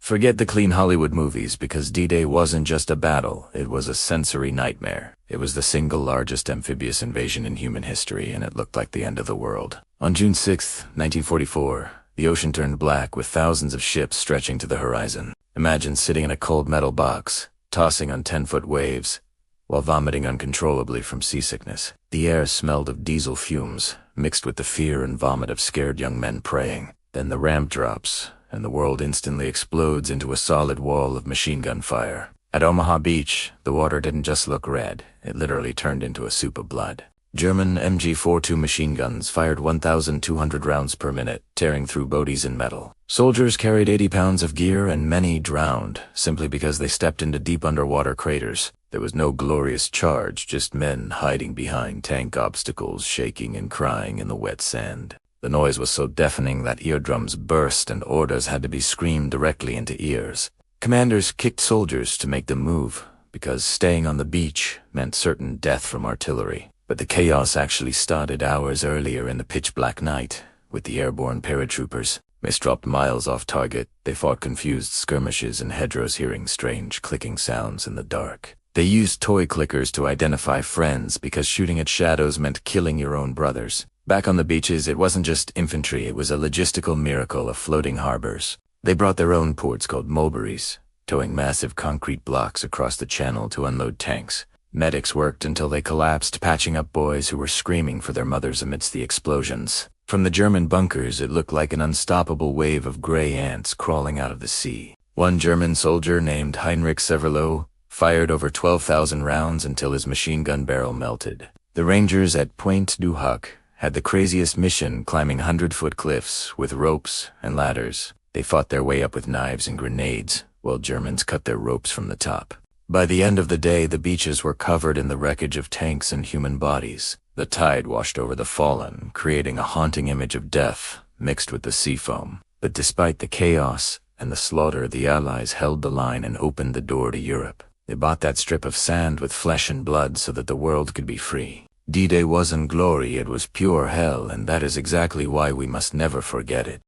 Forget the clean Hollywood movies, because D-Day wasn't just a battle, it was a sensory nightmare. It was the single largest amphibious invasion in human history, and it looked like the end of the world. On June 6, 1944, the ocean turned black with thousands of ships stretching to the horizon. Imagine sitting in a cold metal box, tossing on 10-foot waves, while vomiting uncontrollably from seasickness. The air smelled of diesel fumes, mixed with the fear and vomit of scared young men praying. Then the ramp drops, and the world instantly explodes into a solid wall of machine gun fire. At Omaha Beach, the water didn't just look red, it literally turned into a soup of blood. German MG-42 machine guns fired 1,200 rounds per minute, tearing through bodies and metal. Soldiers carried 80 pounds of gear, and many drowned, simply because they stepped into deep underwater craters. There was no glorious charge, just men hiding behind tank obstacles, shaking and crying in the wet sand. The noise was so deafening that eardrums burst and orders had to be screamed directly into ears. Commanders kicked soldiers to make them move, because staying on the beach meant certain death from artillery. But the chaos actually started hours earlier in the pitch-black night, with the airborne paratroopers. Misdropped miles off target, they fought confused skirmishes in hedgerows, hearing strange clicking sounds in the dark. They used toy clickers to identify friends, because shooting at shadows meant killing your own brothers. Back on the beaches, it wasn't just infantry, it was a logistical miracle of floating harbors. They brought their own ports called mulberries, towing massive concrete blocks across the channel to unload tanks. Medics worked until they collapsed, patching up boys who were screaming for their mothers amidst the explosions. From the German bunkers, it looked like an unstoppable wave of gray ants crawling out of the sea. One German soldier named Heinrich Severloh fired over 12,000 rounds until his machine gun barrel melted. The Rangers at Pointe du Hoc had the craziest mission, climbing 100-foot cliffs with ropes and ladders. They fought their way up with knives and grenades, while Germans cut their ropes from the top. By the end of the day, the beaches were covered in the wreckage of tanks and human bodies. The tide washed over the fallen, creating a haunting image of death mixed with the sea foam. But despite the chaos and the slaughter, the Allies held the line and opened the door to Europe. They bought that strip of sand with flesh and blood so that the world could be free. D-Day wasn't glory, it was pure hell, and that is exactly why we must never forget it.